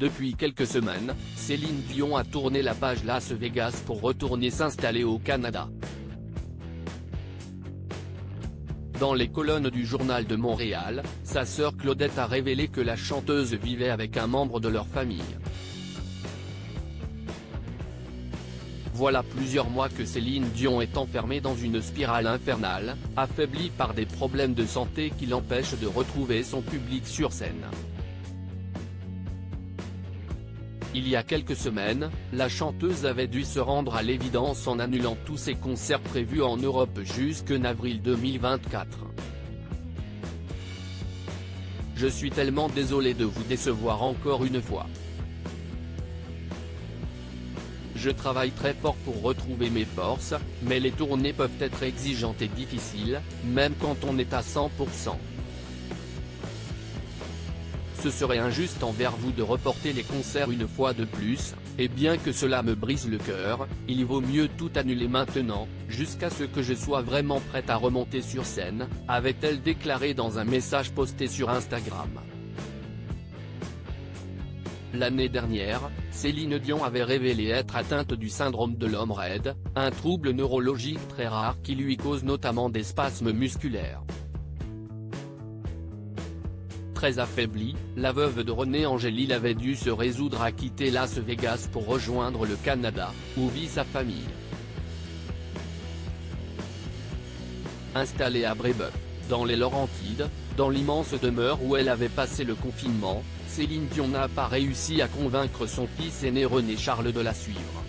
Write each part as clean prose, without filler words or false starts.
Depuis quelques semaines, Céline Dion a tourné la page Las Vegas pour retourner s'installer au Canada. Dans les colonnes du Journal de Montréal, sa sœur Claudette a révélé que la chanteuse vivait avec un membre de leur famille. Voilà plusieurs mois que Céline Dion est enfermée dans une spirale infernale, affaiblie par des problèmes de santé qui l'empêchent de retrouver son public sur scène. Il y a quelques semaines, la chanteuse avait dû se rendre à l'évidence en annulant tous ses concerts prévus en Europe jusqu'en avril 2024. Je suis tellement désolé de vous décevoir encore une fois. Je travaille très fort pour retrouver mes forces, mais les tournées peuvent être exigeantes et difficiles, même quand on est à 100%. Ce serait injuste envers vous de reporter les concerts une fois de plus, et bien que cela me brise le cœur, il vaut mieux tout annuler maintenant, jusqu'à ce que je sois vraiment prête à remonter sur scène, avait-elle déclaré dans un message posté sur Instagram. L'année dernière, Céline Dion avait révélé être atteinte du syndrome de l'homme raide, un trouble neurologique très rare qui lui cause notamment des spasmes musculaires. Très affaiblie, la veuve de René Angélil avait dû se résoudre à quitter Las Vegas pour rejoindre le Canada, où vit sa famille. Installée à Brébeuf, dans les Laurentides, dans l'immense demeure où elle avait passé le confinement, Céline Dion n'a pas réussi à convaincre son fils aîné René Charles de la suivre.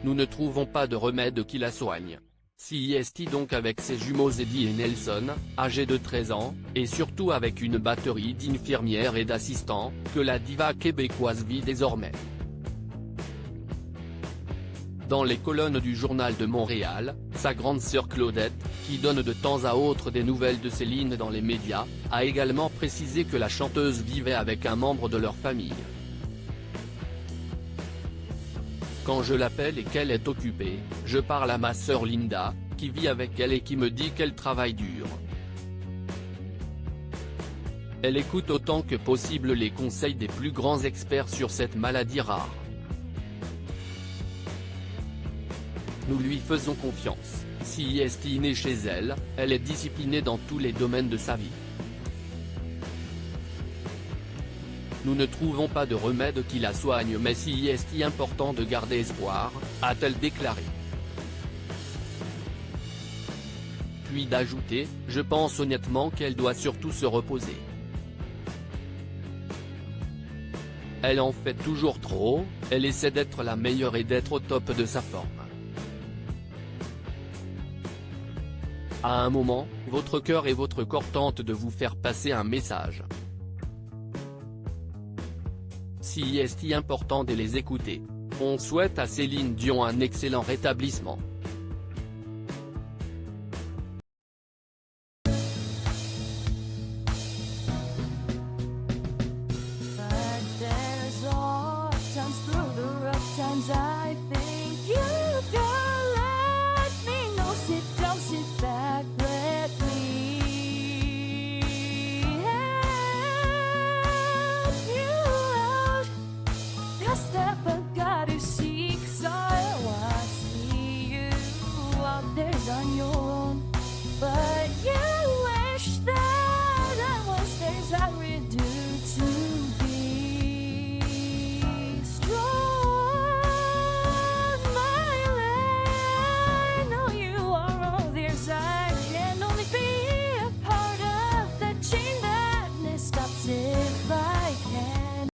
Nous ne trouvons pas de remède qui la soigne. Si est donc avec ses jumeaux Eddie et Nelson, âgés de 13 ans, et surtout avec une batterie d'infirmières et d'assistants, que la diva québécoise vit désormais. Dans les colonnes du Journal de Montréal, sa grande sœur Claudette, qui donne de temps à autre des nouvelles de Céline dans les médias, a également précisé que la chanteuse vivait avec un membre de leur famille. Quand je l'appelle et qu'elle est occupée, je parle à ma sœur Linda, qui vit avec elle et qui me dit qu'elle travaille dur. Elle écoute autant que possible les conseils des plus grands experts sur cette maladie rare. Nous lui faisons confiance, si est née chez elle, elle est disciplinée dans tous les domaines de sa vie. Nous ne trouvons pas de remède qui la soigne mais si est important de garder espoir, a-t-elle déclaré. Puis d'ajouter, je pense honnêtement qu'elle doit surtout se reposer. Elle en fait toujours trop, elle essaie d'être la meilleure et d'être au top de sa forme. À un moment, votre cœur et votre corps tentent de vous faire passer un message. Si est important de les écouter. On souhaite à Céline Dion un excellent rétablissement.